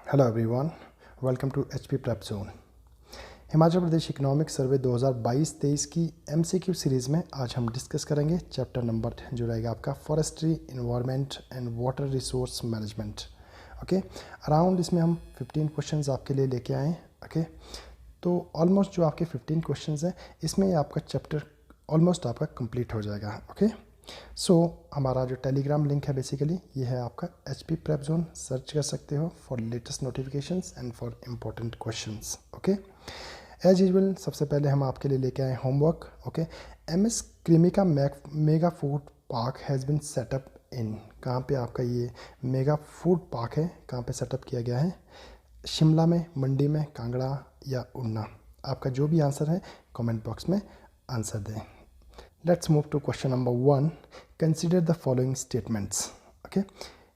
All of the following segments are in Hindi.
Hello everyone, welcome to HP prep zone. Himachal Pradesh economic survey 2022-23 की एमसीक्यू सीरीज़ में आज हम डिस्कस करेंगे चैप्टर नंबर जो रहेगा आपका forestry, environment and water resource management. Okay, around इसमें हम 15 क्वेश्चंस आपके लिए लेके आए हैं। ओके, तो ऑलमोस्ट जो आपके 15 क्वेश्चंस हैं इसमें आपका चैप्टर ऑलमोस्ट आपका कंप्लीट हो जाएगा। ओके, सो हमारा जो टेलीग्राम लिंक है बेसिकली ये है आपका एचपी प्रेप जोन, सर्च कर सकते हो for latest notifications and for important questions. Okay, as usual सबसे पहले हम आपके लिए लेके आए homework. Okay, MS Cremica mega food park has been set up in, कहाँ पे आपका ये मेगा फूड पार्क है, कहाँ पे सेटअप किया गया है? शिमला में, मंडी में, कांगड़ा या ऊना? आपका जो भी आंसर है कमेंट बॉक्स में आंसर दें। Let's move to question number 1. Consider the following statements. Okay,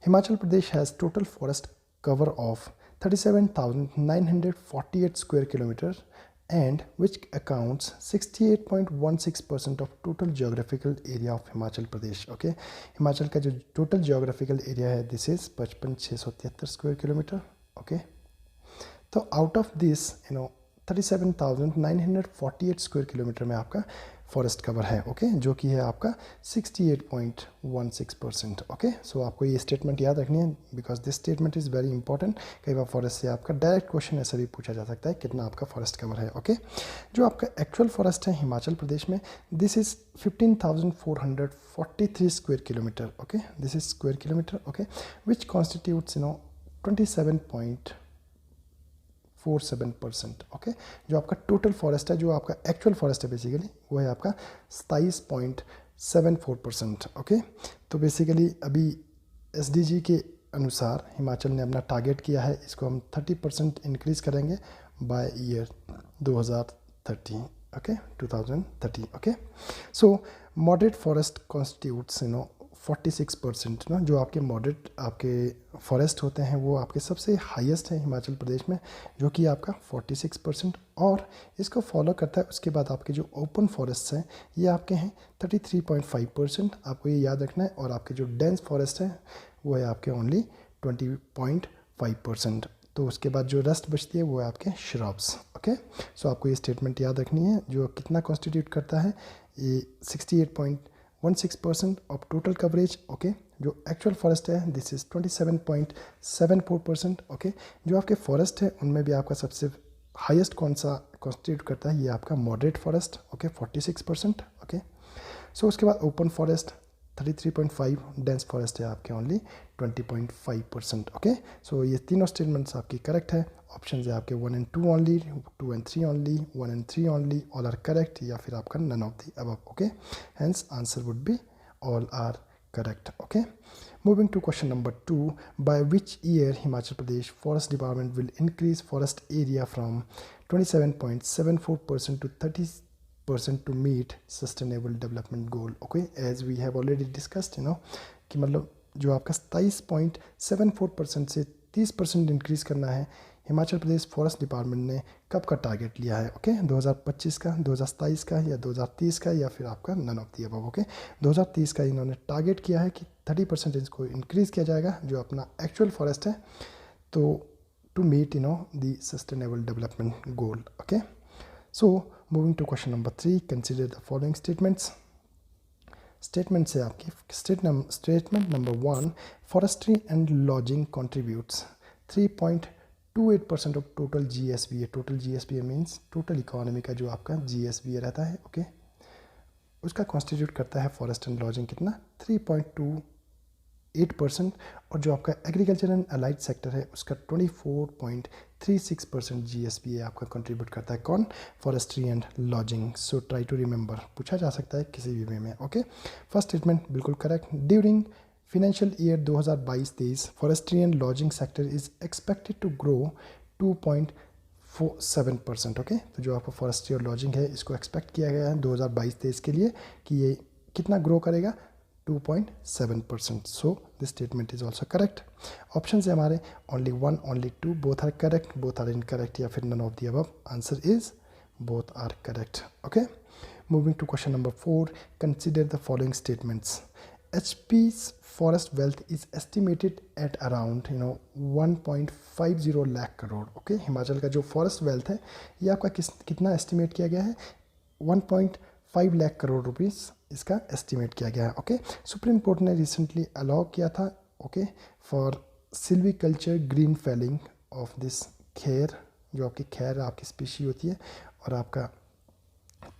Himachal Pradesh has total forest cover of 37,948 square kilometers and which accounts 68.16% of total geographical area of Himachal Pradesh. Okay, Himachal का जो total geographical area है this is 55,673 square kilometer. Okay, तो out of this 37,948 square kilometre में आपका फॉरेस्ट कवर है। ओके, जो कि है आपका 68.16%। ओके, सो आपको ये स्टेटमेंट याद रखनी है because this statement is very important. कई बार फॉरेस्ट से आपका डायरेक्ट क्वेश्चन ऐसा भी पूछा जा सकता है कितना आपका फॉरेस्ट कवर है। ओके, जो आपका एक्चुअल फॉरेस्ट है हिमाचल प्रदेश में this is 15,443 square kilometre. Okay, this is square kilometre. Okay, which constitutes 27.47%। Okay, जो आपका टोटल फॉरेस्ट है, जो आपका एक्चुअल फॉरेस्ट है बेसिकली वो है आपका 27.74%। ओके, तो बेसिकली अभी एसडीजी के अनुसार हिमाचल ने अपना टारगेट किया है, इसको हम 30% इंक्रीज़ करेंगे by year 2030। Okay, 2030। Okay, so moderate forest constitutes 46% ना, जो आपके मॉडरेट आपके फॉरेस्ट होते हैं वो आपके सबसे हाईएस्ट है हिमाचल प्रदेश में, जो कि आपका 46%। और इसको फॉलो करता है उसके बाद आपके जो ओपन फॉरेस्ट हैं ये आपके हैं 33.5%। आपको ये याद रखना है। और आपके जो डेंस फॉरेस्ट है वो है आपके ओनली 20.5%। तो उसके बाद जो रेस्ट बचती है वो है आपके श्रब्स। ओके, सो आपको ये स्टेटमेंट याद रखनी है। जो कितना कॉन्स्टिट्यूट करता है ये 68.16% ऑफ टोटल कवरेज। ओके, जो एक्चुअल फॉरेस्ट है दिस इज़ 27.74%। ओके, जो आपके फॉरेस्ट है उनमें भी आपका सबसे हाईएस्ट कौन सा कॉन्स्टिट्यूट करता है, ये आपका मॉडरेट फॉरेस्ट। ओके, 46%। ओके, सो उसके बाद ओपन फॉरेस्ट 33.5, डेंस फॉरेस्ट है आपके ओनली 20.5%। ओके, सो ये तीनों स्टेटमेंट्स आपकी करेक्ट है। ऑप्शन है आपके 1 and 2 only, 2 and 3 only, 1 and 3 only, all are correct, या फिर आपका none of the above. Okay, hence answer would be all are correct. Okay, moving to question number 2, by which year Himachal Pradesh Forest Department will increase forest area from 27.74% to 30% to meet sustainable development goal? Okay, as we have already discussed कि मतलब जो आपका 27.74% से 30% इंक्रीज़ करना है, हिमाचल प्रदेश फॉरेस्ट डिपार्टमेंट ने कब का टारगेट लिया है? ओके, 2025 का, 2027 का, या 2030 का, या फिर आपका none of the above. Okay, 2030 का इन्होंने टारगेट किया है कि 30% इसको इंक्रीज़ किया जाएगा जो अपना एक्चुअल फॉरेस्ट है, तो to meet the sustainable development goal. Okay, so moving to question number 3, consider the following statements. Statement से आपकी statement number 1, forestry and logging contributes 3.28% of total GSBA। Total GSBA means total economy का जो आपका GSBA रहता है। ओके, उसका कॉन्स्टिट्यूट करता है फॉरेस्ट एंड लॉजिंग कितना, 3.28%। और जो आपका एग्रीकल्चर एंड अलाइड सेक्टर है उसका 24.36% GSBA आपका कंट्रीब्यूट करता है। कौन? Forestry and logging. So try to remember, पूछा जा सकता है किसी भी वे में। ओके, फर्स्ट स्टेटमेंट बिल्कुल correct. During financial year 2022-23 forestry and logging sector is expected to grow 2.47%। Okay, तो जो आपका फॉरेस्ट्री और लॉजिंग है इसको एक्सपेक्ट किया गया है 2022-23 के लिए कि ये कितना ग्रो करेगा, 2.7%। So this statement is also correct. Option है हमारे only 1, only 2, both are correct, both are incorrect, या फिर none of the above. Answer is both are correct. Okay, moving to question number 4, consider the following statements. HP's forest wealth is estimated at around 1.50 lakh crore. Okay, Himachal का जो फॉरेस्ट वेल्थ है ये आपका कितना एस्टिमेट किया गया है? 1.5 लाख करोड़ रुपीस इसका एस्टिमेट किया गया है. ओके, सुप्रीम कोर्ट ने रिसेंटली अलाउ किया था okay for silviculture green felling of this khair, जो आपकी खैर आपकी स्पीशी होती है, और आपका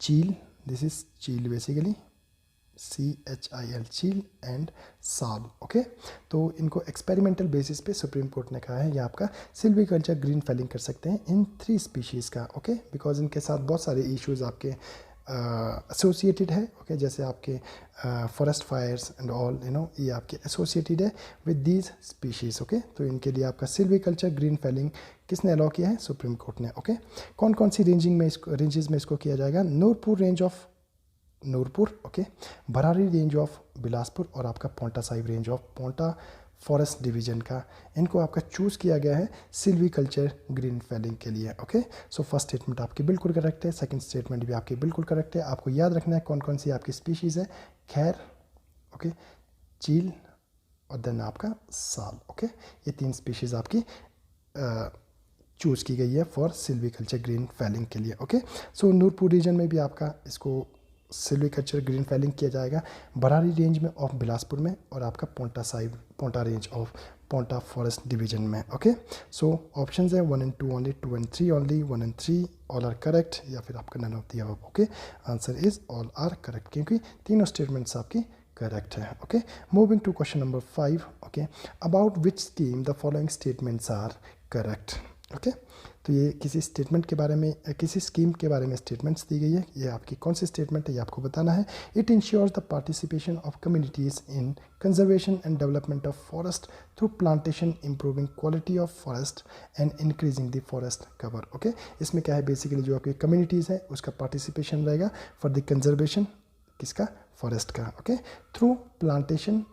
चील, दिस इज चील बेसिकली, CHIL, चील एंड साल. ओके, तो इनको एक्सपेरिमेंटल बेसिस पे सुप्रीम कोर्ट ने कहा है ये आपका सिल्वीकल्चर ग्रीन फेलिंग कर सकते हैं इन 3 स्पीशीज़ का. ओके, बिकॉज इनके साथ बहुत सारे इश्यूज आपके एसोसिएटेड है. ओके, जैसे आपके फॉरेस्ट फायर्स एंड ऑल ये आपके एसोसिएटेड है विद दीज स्पीशीज़. ओके, तो इनके लिए आपका सिल्वीकल्चर ग्रीन फेलिंग किसने अलाउ किया है? सुप्रीम कोर्ट ने. ओके, कौन कौन सी रेंजेस में इसको किया जाएगा? Nurpur range of Nurpur, okay, Barari range of Bilaspur, और आपका Ponta Sahib range of Ponta forest division का इनको आपका चूज़ किया गया है सिल्वीकल्चर ग्रीन फेलिंग के लिए. ओके, सो फर्स्ट स्टेटमेंट आपकी बिल्कुल करेक्ट है, सेकंड स्टेटमेंट भी आपकी बिल्कुल करेक्ट है. आपको याद रखना है कौन कौन सी आपकी स्पीशीज़ है? खैर, ओके, चील और देन आपका साल. ओके, ये 3 स्पीशीज़ आपकी चूज़ की गई है फॉर सिल्वीकल्चर ग्रीन फेलिंग के लिए. ओके, सो नूरपुर रीजन में भी आपका इसको सिल्वीकल्चर ग्रीन फेलिंग किया जाएगा, बरारी रेंज में ऑफ बिलासपुर में, और आपका Ponta range of Ponta forest division में. ओके, सो ऑप्शंस है 1 and 2 only, 2 and 3 only, 1 and 3 all are correct, या फिर आपका none of the above. Okay, answer is all are correct, क्योंकि तीनों स्टेटमेंट्स आपकी करेक्ट है. Okay, moving to question number 5. Okay, about which scheme the following statements are correct. Okay, तो ये किसी स्टेटमेंट के बारे में, किसी स्कीम के बारे में स्टेटमेंट्स दी गई है. ये आपकी कौन सी स्टेटमेंट है ये आपको बताना है. It ensures the participation of communities in conservation and development of forest through plantation, improving quality of forest and increasing the forest cover. Okay, इसमें क्या है बेसिकली जो आपकी कम्युनिटीज़ है उसका पार्टिसिपेशन रहेगा फॉर द कंजर्वेशन किसका? फॉरेस्ट का. Okay, through plantation,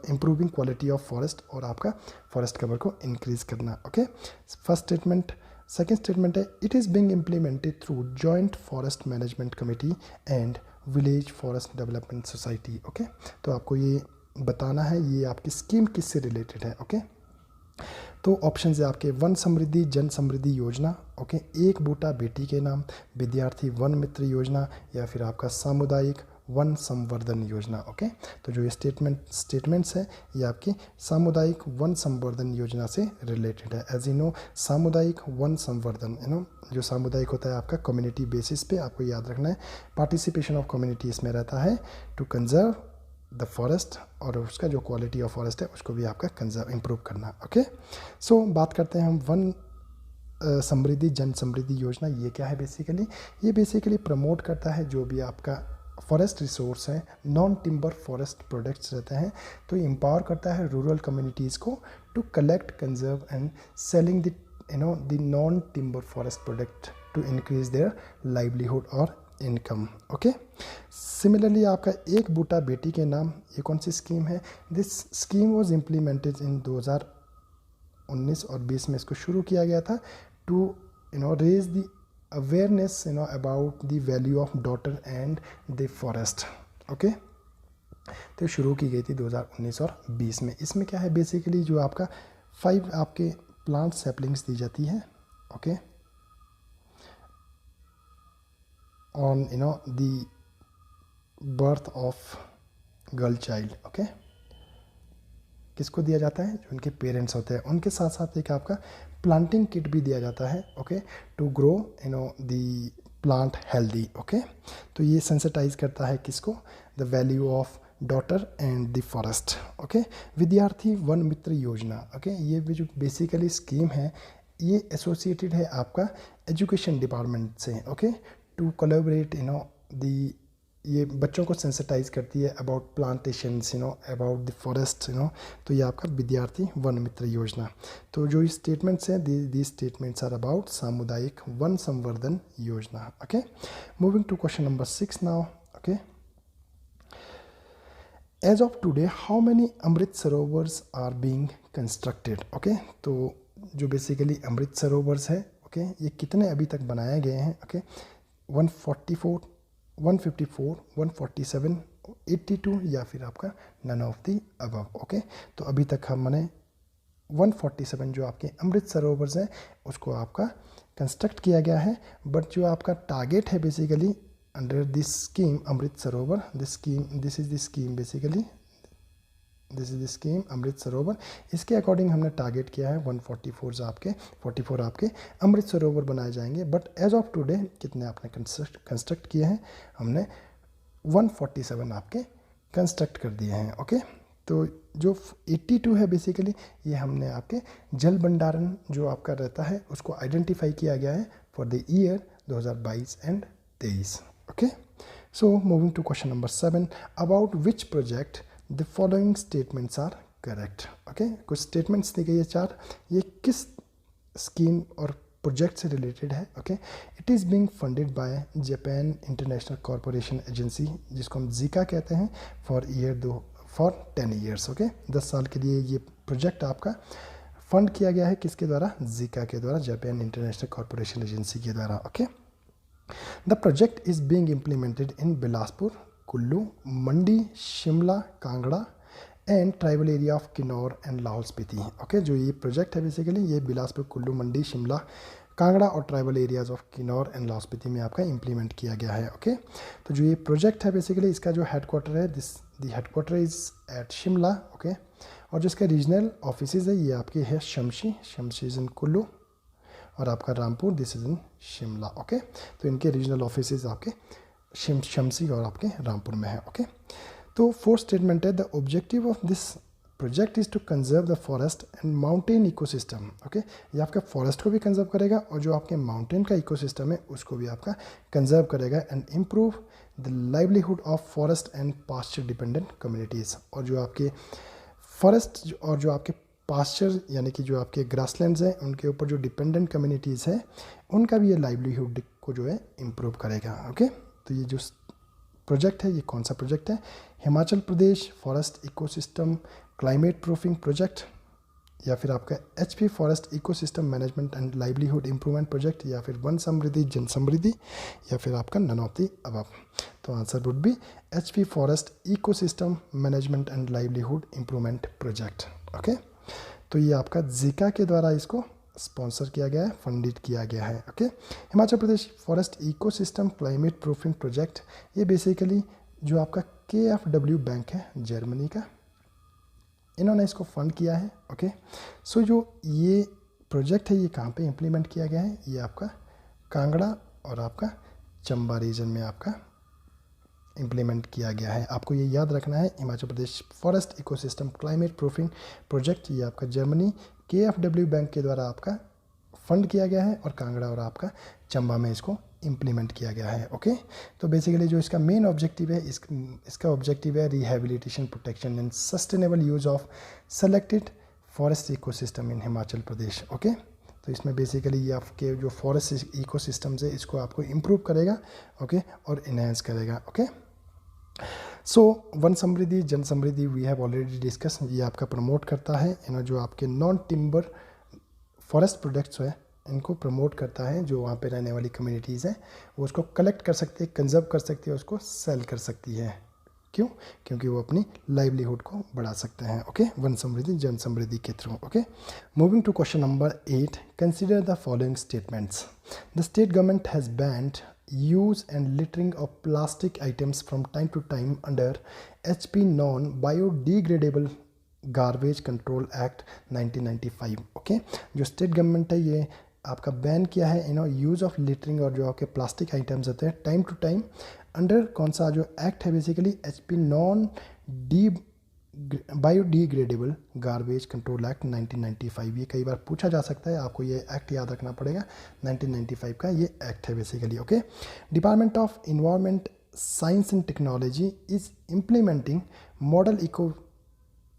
improving quality of forest, और आपका फॉरेस्ट कवर को इंक्रीज करना. Okay, first statement. Second statement है it is being implemented through joint forest management committee and village forest development society. Okay, तो आपको ये बताना है ये आपकी स्कीम किससे रिलेटेड है. ओके, तो ऑप्शन है आपके वन समृद्धि जन समृद्धि योजना, ओके, एक बूटा बेटी के नाम, विद्यार्थी वन मित्र योजना, या फिर आपका सामुदायिक वन संवर्धन योजना. ओके, तो जो ये स्टेटमेंट्स है ये आपकी सामुदायिक वन संवर्धन योजना से रिलेटेड है. एज यू नो सामुदायिक वन संवर्धन जो सामुदायिक होता है आपका कम्युनिटी बेसिस पे, आपको याद रखना है पार्टिसिपेशन ऑफ कम्युनिटी इसमें रहता है टू कंजर्व द फॉरेस्ट, और उसका जो क्वालिटी ऑफ फॉरेस्ट है उसको भी आपका कंजर्व इम्प्रूव करना. ओके, सो बात करते हैं हम वन समृद्धि जन समृद्धि योजना. ये क्या है बेसिकली? ये बेसिकली प्रमोट करता है जो भी आपका फॉरेस्ट रिसोर्स है, नॉन टिम्बर फॉरेस्ट प्रोडक्ट्स रहते हैं, तो ये एम्पावर करता है रूरल कम्युनिटीज़ को to collect, conserve and selling the non timber forest product to increase their livelihood और इनकम. ओके, सिमिलरली आपका एक बूटा बेटी के नाम, ये कौन सी स्कीम है? This scheme was implemented in 2019 और 20 में इसको शुरू किया गया था to raise the awareness about the value of daughter and the forest. Okay, तो शुरू की गई थी 2019 और 20 में. इसमें क्या है बेसिकली जो आपका 5 आपके प्लांट सैपलिंग्स दी जाती है. Okay, on the birth of girl child. Okay, किसको दिया जाता है? जो उनके पेरेंट्स होते हैं. उनके साथ साथ एक आपका प्लांटिंग किट भी दिया जाता है. Okay, to grow the plant healthy. Okay, तो ये सेंसिटाइज करता है किसको? The value of daughter and the forest. Okay, विद्यार्थी वन मित्र योजना. ओके, ये भी जो बेसिकली स्कीम है ये एसोसिएटेड है आपका एजुकेशन डिपार्टमेंट से. ओके, टू कोलैबोरेट द, ये बच्चों को सेंसिटाइज करती है about plantations about the forest तो ये आपका विद्यार्थी वन मित्र योजना. तो जो स्टेटमेंट्स हैं the statements are about Samudayik Van Samvardhan Yojana. Okay, moving to question number 6 now. Okay, as of today how many Amrit Sarovars are being constructed. Okay, तो जो बेसिकली अमृत सरोवर्स है ओके ये कितने अभी तक बनाए गए हैं? ओके, 144, 154, 147 82 या फिर आपका none of the above. Okay, तो अभी तक हमने 147 जो आपके अमृत सरोवर हैं उसको आपका कंस्ट्रक्ट किया गया है, बट जो आपका टारगेट है basically under this scheme Amrit Sarovar, this is the scheme basically, this is the scheme Amrit Sarovar, इसके अकॉर्डिंग हमने टारगेट किया है 144 आपके 44 आपके अमृत सरोवर बनाए जाएंगे। बट एज ऑफ टुडे कितने आपने कंस्ट्रक्ट किए हैं, हमने 147 आपके कंस्ट्रक्ट कर दिए हैं। ओके, तो जो 82 है बेसिकली ये हमने आपके जल भंडारण जो आपका रहता है उसको आइडेंटिफाई किया गया है for the year 2022 and 23। Okay, so moving to question number 7, about which project the following statements are correct. Okay, कुछ स्टेटमेंट्स दी गई है 4, ये किस स्कीम और प्रोजेक्ट से रिलेटेड है। Okay, it is being funded by Japan international corporation agency, जिसको हम जीका कहते हैं, फॉर 10 ईयर्स। ओके, 10 साल के लिए ये प्रोजेक्ट आपका फंड किया गया है, किसके द्वारा, जीका के द्वारा, जापान इंटरनेशनल कॉरपोरेशन एजेंसी के द्वारा। Okay, the project is being implemented in Bilaspur, Kullu, Mandi, Shimla, Kangra and tribal area of Kinnaur and Lahaul Spiti. Okay, जो ये प्रोजेक्ट है बेसिकली ये बिलासपुर, कुल्लू, मंडी, शिमला, कांगड़ा और tribal areas of Kinnaur and Lahaul Spiti में आपका इम्प्लीमेंट किया गया है। ओके, तो जो ये प्रोजेक्ट है बेसिकली इसका जो हेडक्वार्टर है, the headquarter is at Shimla. Okay, और जो इसका रीजनल ऑफिसेज है ये आपके है शमशी इज़ इन कुल्लू और आपका Rampur, this is in Shimla. Okay, तो इनके रीजनल ऑफिसेज आपके शमशी और आपके रामपुर में है। ओके, तो फोर्थ स्टेटमेंट है the objective of this project is to conserve the forest and mountain ecosystem. Okay, ये आपका फॉरेस्ट को भी कंजर्व करेगा और जो आपके माउंटेन का इकोसिस्टम है उसको भी आपका कंजर्व करेगा and improve the livelihood of forest and pasture dependent communities. और जो आपके फॉरेस्ट और जो आपके पास्चर यानी कि जो आपके ग्रासलैंड्स हैं उनके ऊपर जो डिपेंडेंट कम्युनिटीज़ है उनका भी ये लाइवलीहुड को जो है इम्प्रूव करेगा। ओके, तो ये जो प्रोजेक्ट है ये कौन सा प्रोजेक्ट है, Himachal Pradesh forest ecosystem climate proofing project, या फिर आपका HP forest ecosystem management and livelihood improvement project, या फिर वन समृद्धि जन समृद्धि, या फिर आपका नन ऑफ दी अबव। तो answer would be HP forest ecosystem management and livelihood improvement project. Okay, तो ये आपका जीका के द्वारा इसको स्पॉन्सर किया गया है, फंडिड किया गया है। Okay, Himachal Pradesh forest ecosystem climate proofing project ये बेसिकली जो आपका KfW बैंक है जर्मनी का, इन्होंने इसको फंड किया है। ओके, सो जो ये प्रोजेक्ट है ये कहाँ पे इम्प्लीमेंट किया गया है, ये आपका कांगड़ा और आपका चंबा रीजन में आपका इम्प्लीमेंट किया गया है। आपको ये याद रखना है, Himachal Pradesh forest ecosystem climate proofing project ये आपका जर्मनी KfW बैंक के द्वारा आपका फंड किया गया है और कांगड़ा और आपका चंबा में इसको इम्प्लीमेंट किया गया है। ओके, तो बेसिकली जो इसका मेन ऑब्जेक्टिव है इसका ऑब्जेक्टिव है rehabilitation protection and sustainable use of selected forest ecosystem in Himachal Pradesh. Okay, तो इसमें बेसिकली ये आपके जो फॉरेस्ट इकोसिस्टम्स है इसको आपको इम्प्रूव करेगा। ओके, और इन्हेंस करेगा। ओके, सो वन समृद्धि जन समृद्धि वी हैव ऑलरेडी डिस्कस, ये आपका प्रमोट करता है जो आपके नॉन टिम्बर फॉरेस्ट प्रोडक्ट्स है इनको प्रमोट करता है, जो वहाँ पे रहने वाली कम्युनिटीज़ हैं वो उसको कलेक्ट कर सकती है, कंजर्व कर सकती है, उसको सेल कर सकती है। क्यों, क्योंकि वो अपनी लाइवलीहुड को बढ़ा सकते हैं। ओके, वन समृद्धि जन समृद्धि के through. Okay, moving to question number 8, consider the following statements. The state government has banned use and littering of plastic items from time to time under HP non-biodegradable garbage control act 1995। Okay, जो स्टेट गवर्नमेंट है ये आपका बैन किया है यूज़ ऑफ लिटरिंग और जो आपके प्लास्टिक आइटम्स होते हैं टाइम टू टाइम अंडर कौन सा जो एक्ट है basically HP non biodegradable garbage control act 1995। ये कई बार पूछा जा सकता है, आपको ये एक्ट याद रखना पड़ेगा, 1995 का ये एक्ट है basically. Okay, department of environment science and technology is implementing model eco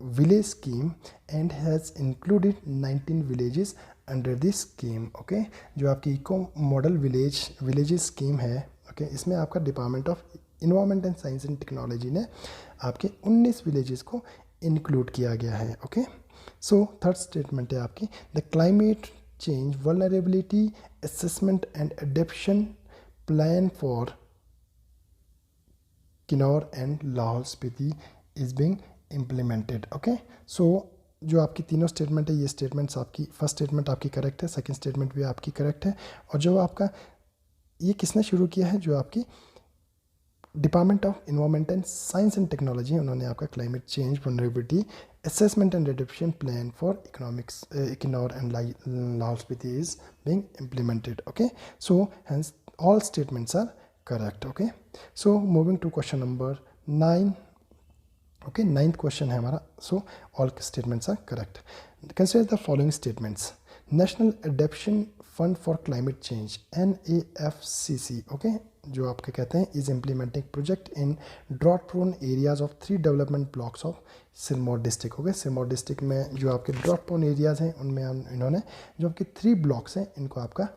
village scheme and has included 19 villages under this scheme. Okay, जो आपकी इको मॉडल विलेजेस स्कीम है, ओके, इसमें आपका department of environment and science and technology ने आपके 19 विलेजेस को इंक्लूड किया गया है। ओके, सो थर्ड स्टेटमेंट है आपकी the climate change vulnerability assessment and adaptation plan for Kinnaur and Lahaul Spiti is being implemented. Okay, so जो आपकी तीनों स्टेटमेंट है, ये स्टेटमेंट्स आपकी, फर्स्ट स्टेटमेंट आपकी करेक्ट है, सेकंड स्टेटमेंट भी आपकी करेक्ट है, और जो आपका ये किसने शुरू किया है, जो आपकी department of environment and science and technology, उन्होंने आपका climate change vulnerability assessment and reduction plan for economics Kinnaur and Lahaul Spiti is being implemented. Okay, so hence all statements are correct. Okay, so moving to question number 9. Okay, ninth question है हमारा. So all statements are correct. Consider the following statements. National Adaptation Fund for Climate Change NAFCC. Okay, जो आपके कहते हैं is implementing project in drought prone areas of 3 development blocks of Sirmaur district. Okay, Sirmaur district में जो आपके ड्रॉट प्रोन एरियाज़ हैं उनमें इन्होंने जो आपके 3 ब्लॉक्स हैं इनको आपका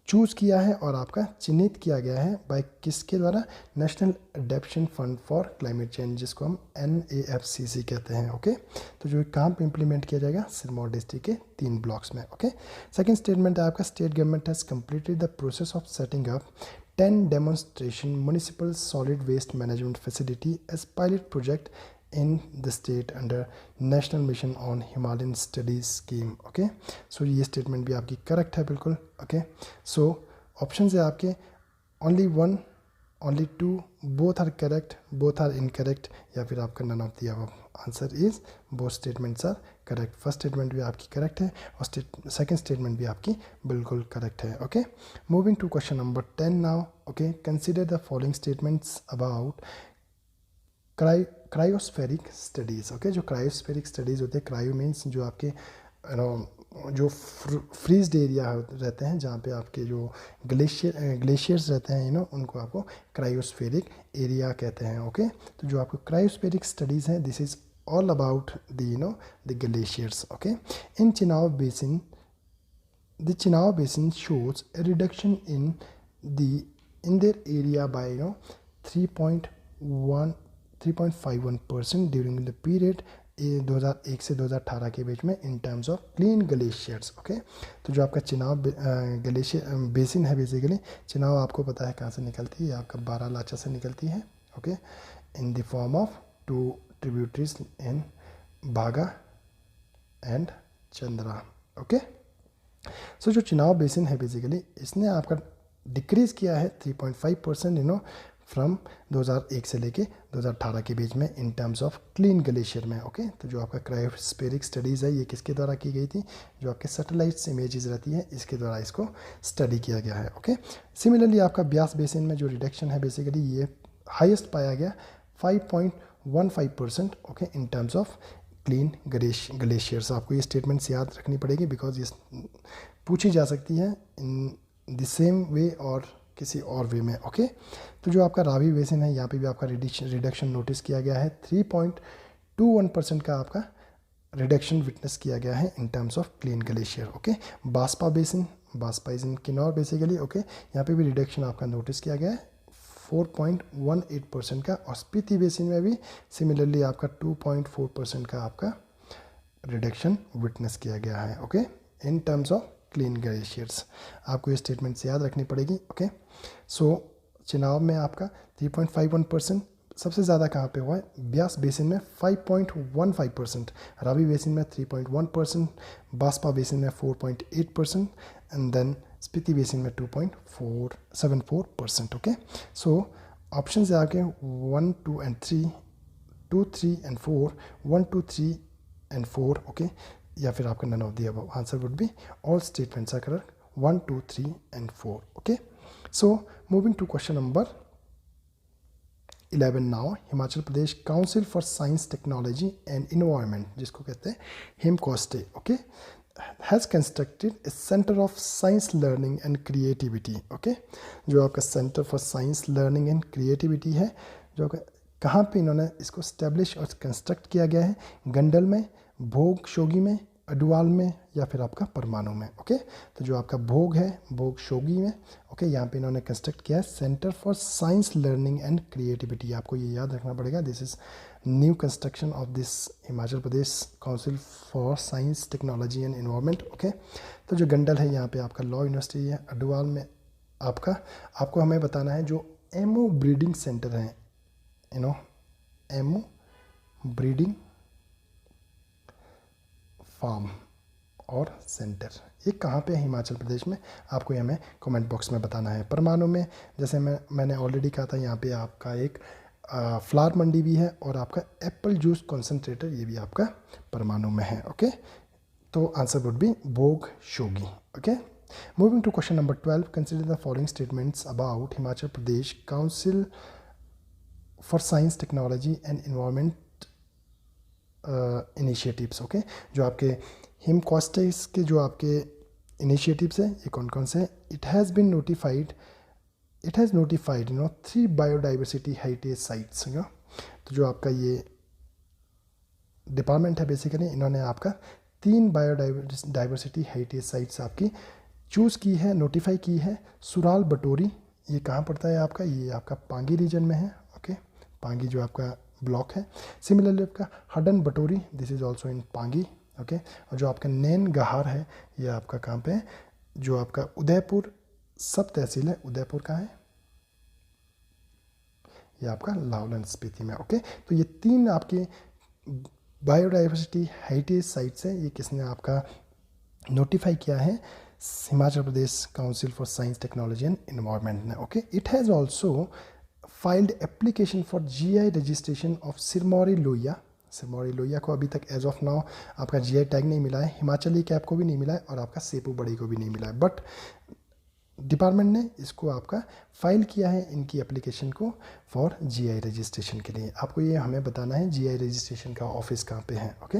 चूज़ किया है और आपका चिन्हित किया गया है बाय किसके द्वारा, national adaptation fund for climate change, जिसको हम NAFCC कहते हैं. ओके, तो जो काम पे इम्प्लीमेंट किया जाएगा सिरमौर डिस्ट्रिक्ट के 3 ब्लॉक्स में. ओके, सेकंड स्टेटमेंट है आपका, state government has completed the process of setting up 10 demonstration municipal solid waste management facility as pilot project in the state under National Mission on Himalayan Studies Scheme. Okay, so ये स्टेटमेंट भी आपकी करेक्ट है बिल्कुल. ओके, सो ऑप्शन है आपके only 1, only 2, both are correct, both are incorrect, या फिर आपका none of the above. Answer is both statements are correct. First statement भी आपकी करेक्ट है और सेकंड स्टेटमेंट भी आपकी बिल्कुल करेक्ट है. Okay, moving to question number 10 now. Okay, consider the following statements about cryospheric studies. Okay, जो क्रायोस्फेरिक स्टडीज़ होते हैं, क्रायो मीन्स जो आपके जो फ्रीज्ड एरिया रहते हैं, जहाँ पे आपके जो ग्लेशियर्स रहते हैं उनको आपको क्रायोस्फेरिक एरिया कहते हैं. ओके, तो जो आपको क्रायोस्फेरिक स्टडीज़ हैं, this is all about the glaciers. Okay, in Chenab basin, the Chenab basin shows A reduction in their area bye 3.51% during the period 2001 से 2018 के बीच में in terms of clean glaciers. Okay, तो जो आपका चिनाब ग्लेशियर बेसिन है, बेसिकली चिनाब आपको पता है कहाँ से निकलती है, आपका बारालाचा से निकलती है. Okay, in the form of 2 tributaries in Bhaga and Chandra. Okay, so जो चिनाब बेसिन है बेसिकली इसने आपका डिक्रीज़ किया है 3.5% फ्रॉम 2001 से लेके 2018 के बीच में in terms of clean glacier में. ओके, तो जो आपका क्रायोस्फेरिक स्टडीज़ है ये किसके द्वारा की गई थी, जो आपके सैटेलाइट्स इमेजेस रहती है इसके द्वारा इसको स्टडी किया गया है. ओके, सिमिलरली आपका ब्यास बेसिन में जो रिडक्शन है बेसिकली ये हाईएस्ट पाया गया 5.15%. Okay, in terms of clean glaciers. आपको ये स्टेटमेंट्स याद रखनी पड़ेगी बिकॉज ये पूछी जा सकती है इन द सेम वे और किसी और वे में. ओके, तो जो आपका रावी बेसिन है यहाँ पे भी आपका रिडक्शन नोटिस किया गया है, 3.21% का आपका रिडक्शन विटनेस किया गया है in terms of clean glacier. Okay, Baspa basin, Baspa is in Kinnaur basically. Okay, यहाँ पे भी रिडक्शन आपका नोटिस किया गया है 4.18% का, और स्पीति बेसिन में भी सिमिलरली आपका 2.4% का आपका रिडक्शन विटनेस किया गया है. Okay, in terms of clean glaciers. आपको ये स्टेटमेंट्स याद रखनी पड़ेगी. ओके, सो चिनाब में आपका 3.51%, सबसे ज़्यादा कहाँ पे हुआ है, ब्यास बेसिन में 5.15%, रावी बेसिन में 3.1%, बास्पा बेसिन में 4.8% एंड देन स्पीति बेसिन में 2.74%. ओके, सो ऑप्शन है आपके 1, 2 and 3, 2, 3 and 4, 1, 2, 3 and 4. ओके, या फिर आपका none of the above. Answer would be all statements are correct, 1, 2, 3 and 4. Okay, so moving to question number 11 now. Himachal Pradesh council for science technology and environment, जिसको कहते हैं HIMCOSTE. Okay, has constructed a centre of science learning and creativity. Okay, जो आपका centre for science learning and creativity है, जो कहाँ पे इन्होंने इसको स्टैब्लिश और कंस्ट्रक्ट किया गया है, गंडल में, भोग शोगी में, अडवाल में, या फिर आपका परमाणु में. ओके, तो जो आपका भोग है, भोग शोगी में. ओके, यहाँ पे इन्होंने कंस्ट्रक्ट किया है centre for science learning and creativity. आपको ये याद रखना पड़ेगा, this is new construction of this Himachal Pradesh council for science technology and environment. Okay, तो जो गंडल है यहाँ पे आपका लॉ यूनिवर्सिटी है, अडवाल में आपको हमें बताना है जो एमओ ब्रीडिंग सेंटर हैं, एमओ ब्रीडिंग फार्म और सेंटर, ये कहाँ पे है हिमाचल प्रदेश में, आपको ये हमें कमेंट बॉक्स में बताना है। परमाणु में जैसे मैंने ऑलरेडी कहा था, यहाँ पे आपका एक फ्लावर मंडी भी है और आपका एप्पल जूस कॉन्सेंट्रेटर ये भी आपका परमाणु में है। ओके, तो answer would be Bog Shogi. Okay, moving to question number 12, consider the following statements about Himachal Pradesh council for science technology and environment initiatives. Okay, जो आपके हिमकॉस्टेस के जो आपके इनिशिएटिव्स हैं ये कौन कौन से हैं? It has notified 3 biodiversity heritage sites. तो जो आपका ये डिपार्टमेंट है बेसिकली, इन्होंने आपका 3 बायोडाइवर्सिटी हेरिटेज साइट्स आपकी चूज़ की है, नोटिफाई की है। सुराल बटोरी, ये कहाँ पड़ता है आपका? ये आपका पांगी रीजन में है। ओके, पांगी जो आपका ब्लॉक है। सिमिलरली आपका Hadan Batori, this is also in Pangi. Okay, और जो आपका नैन गहार है ये आपका कहाँ पे है? जो आपका उदयपुर सब तहसील है, उदयपुर कहाँ है? ये आपका लाहौल स्पीति में। ओके, तो ये 3 आपके बायोडाइवर्सिटी हेरिटेज साइट्स है, ये किसने आपका नोटिफाई किया है? Himachal Pradesh council for science technology and environment ने। Okay, it has also filed application for GI registration of Sirmauri Lohia. Sirmauri Lohia को अभी तक एज ऑफ नाउ आपका GI टैग नहीं मिला है, हिमाचली कैप को भी नहीं मिला है और आपका सेपू बड़ी को भी नहीं मिला है, बट डिपार्टमेंट ने इसको आपका फाइल किया है इनकी एप्लीकेशन को फॉर GI रजिस्ट्रेशन के लिए। आपको ये हमें बताना है GI रजिस्ट्रेशन का ऑफिस कहाँ पे है। Okay,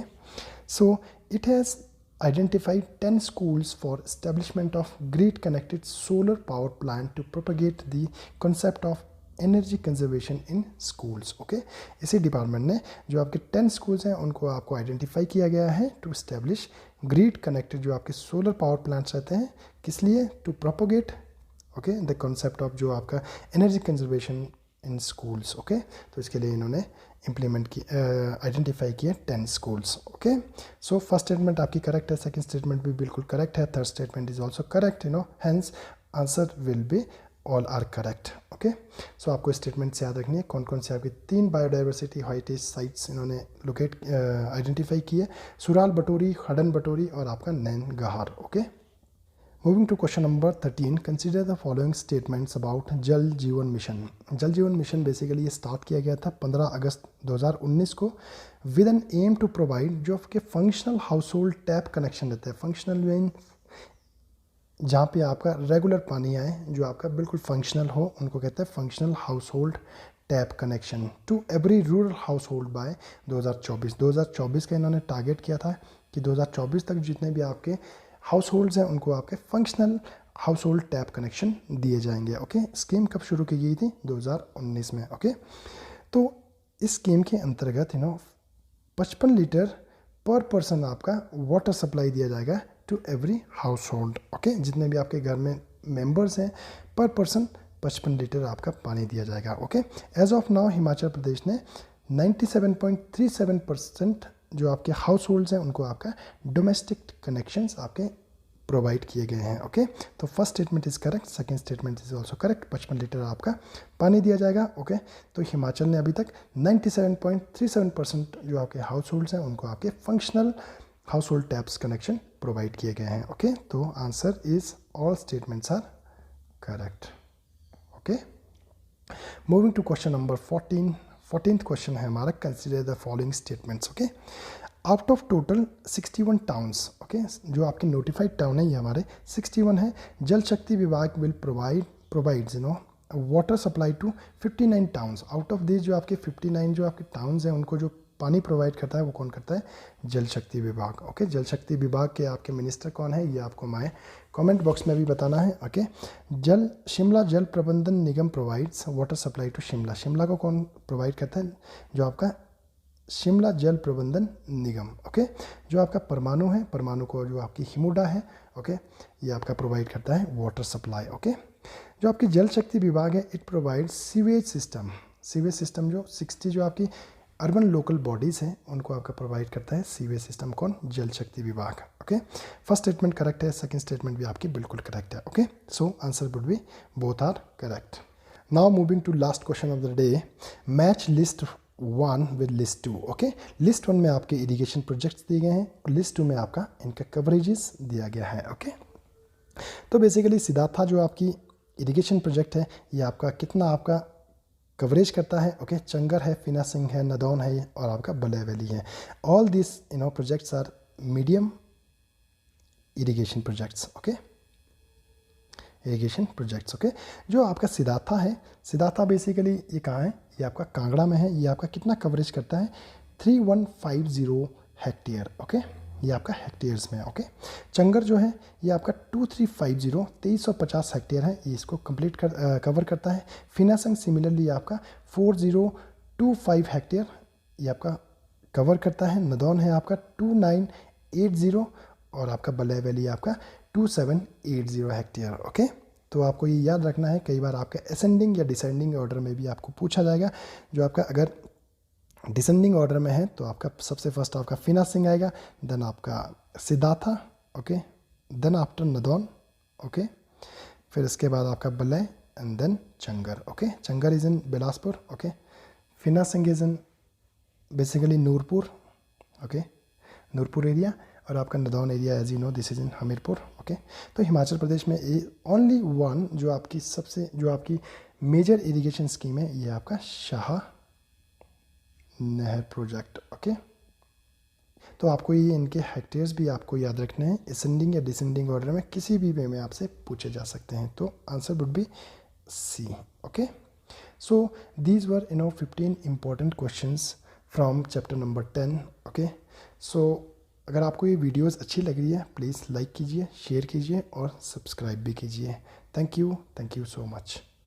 so it has identified 10 schools for establishment of grid connected solar power plant to propagate the concept of energy conservation in schools। Okay, इसी डिपार्टमेंट ने जो आपके 10 स्कूल्स हैं उनको आपको आइडेंटिफाई किया गया है टू स्टैब्लिश ग्रिड कनेक्टेड जो आपके सोलर पावर प्लांट्स रहते हैं, किस लिए? To propagate okay the concept of जो आपका energy conservation in schools. Okay, तो इसके लिए इन्होंने इम्प्लीमेंट की आइडेंटिफाई किए 10 schools. Okay, so first statement आपकी करेक्ट है, सेकंड स्टेटमेंट भी बिल्कुल करेक्ट है, third statement is also correct, hence answer will be all are correct. Okay, so आपको स्टेटमेंट से याद रखनी है कौन कौन से आपकी 3 बायोडाइवर्सिटी हेरिटेज साइट्स इन्होंने लोकेट आइडेंटिफाई किए, सुराल बटोरी, हडन बटोरी और आपका Nain Gahar. Okay, moving to question number 13, consider the following statements about Jal Jeevan mission. जल जीवन मिशन बेसिकली ये स्टार्ट किया गया था 15 अगस्त 2019 को with an aim to provide जो आपके functional household tap connection रहता है। फंक्शनल मीन जहाँ पे आपका रेगुलर पानी आए, जो आपका बिल्कुल फंक्शनल हो, उनको कहते हैं functional household tap connection to every rural household by 2024 का इन्होंने टारगेट किया था कि 2024 तक जितने भी आपके हाउस होल्ड्स हैं उनको आपके functional household tap connection दिए जाएंगे। ओके, स्कीम कब शुरू की गई थी? 2019 में। ओके, तो इस स्कीम के अंतर्गत 55 लीटर पर पर्सन आपका वाटर सप्लाई दिया जाएगा to every household. Okay, जितने भी आपके घर में मेंबर्स हैं पर पर्सन 55 लीटर आपका पानी दिया जाएगा। Okay, as of now Himachal Pradesh ने 97.37% जो आपके हाउस होल्ड्स हैं उनको आपका डोमेस्टिक कनेक्शंस आपके प्रोवाइड किए गए हैं। ओके, तो first statement is correct, second statement is also correct, 55 litre आपका पानी दिया जाएगा। ओके, तो हिमाचल ने अभी तक 97.37% जो आपके हाउस होल्ड्स हैं उनको आपके functional household taps connection provide किए गए हैं। ओके, तो answer is all statements are correct. Okay, moving to question number 14th question है हमारा, consider the following statements. Okay, out of total 61 towns, okay, जो आपके नोटिफाइड टाउन है ये हमारे 61 है, Jal Shakti Vibhag will provides water supply to 59 towns. Out of this जो आपके 59 जो आपके टाउन्स हैं उनको जो पानी प्रोवाइड करता है वो कौन करता है? जल शक्ति विभाग। ओके, जल शक्ति विभाग के आपके मिनिस्टर कौन है ये आपको हमारे कमेंट बॉक्स में भी बताना है। Okay, Shimla Jal Prabandhan Nigam provides water supply to Shimla. Shimla को कौन प्रोवाइड करता है? जो आपका शिमला जल प्रबंधन निगम। ओके, जो आपका परमाणु है, परमाणु को जो आपकी हिमुडा है, ओके, ये आपका प्रोवाइड करता है वाटर सप्लाई। ओके, जो आपकी जल शक्ति विभाग है it provide sewage system. Sewage system जो 60 जो आपकी अर्बन लोकल बॉडीज़ हैं उनको आपका प्रोवाइड करता है सीवेज सिस्टम कौन? Jal Shakti Vibhag. Okay, first statement correct है, सेकंड स्टेटमेंट भी आपकी बिल्कुल करेक्ट है। Okay, so answer would be both are correct. Now moving to last question of the day, match list 1 with list 2। Okay, list 1 में आपके इरिगेशन प्रोजेक्ट्स दिए गए हैं, लिस्ट 2 में आपका इनका कवरेजेस दिया गया है। ओके, तो बेसिकली सिद्धार्था जो आपकी इरिगेशन प्रोजेक्ट है ये आपका कितना आपका कवरेज करता है। ओके, चंगर है, फिनासिंग है, नदौन है और आपका बलय वैली है। All this projects are medium irrigation projects. Okay, irrigation projects. Okay, जो आपका सिद्धार्था है, सिद्धार्था बेसिकली ये कहाँ है, ये आपका कांगड़ा में है। ये आपका कितना कवरेज करता है, 3150 हेक्टेयर। ओके, ये आपका हेक्टेयर्स में है। ओके, चंगर जो है ये आपका 2350 2350 हेक्टेयर है, ये इसको कंप्लीट कवर करता है। फिनासंग सिमिलरली आपका 4025 हेक्टेयर ये आपका कवर करता है। नदौन है आपका 2980 और आपका बलय वैली आपका 2780 हेक्टेयर। ओके, तो आपको ये याद रखना है, कई बार आपका असेंडिंग या डिसेंडिंग ऑर्डर में भी आपको पूछा जाएगा। जो आपका अगर डिसेंडिंग ऑर्डर में है तो आपका सबसे फर्स्ट आपका फिनासिंग आएगा, देन आपका Siddhartha. Okay, then after Nadaun. Okay, फिर इसके बाद आपका Balay and then Changar. Okay, Changar is in Bilaspur. Okay, Finasing is in basically Nurpur. Okay, Nurpur area, और आपका Nadaun area as you know this is in Hamirpur. Okay, तो हिमाचल प्रदेश में ओनली वन जो आपकी सबसे जो आपकी मेजर इरिगेशन स्कीम है ये आपका शाह नहर प्रोजेक्ट। ओके, तो आपको ये इनके हेक्टेयर्स भी आपको याद रखने हैं, असेंडिंग या डिसेंडिंग ऑर्डर में किसी भी वे में आपसे पूछे जा सकते हैं। तो answer would be C. Okay, so these were 15 important questions from chapter number 10। Okay, so अगर आपको ये वीडियोस अच्छी लग रही है प्लीज़ लाइक कीजिए, शेयर कीजिए और सब्सक्राइब भी कीजिए। Thank you so much.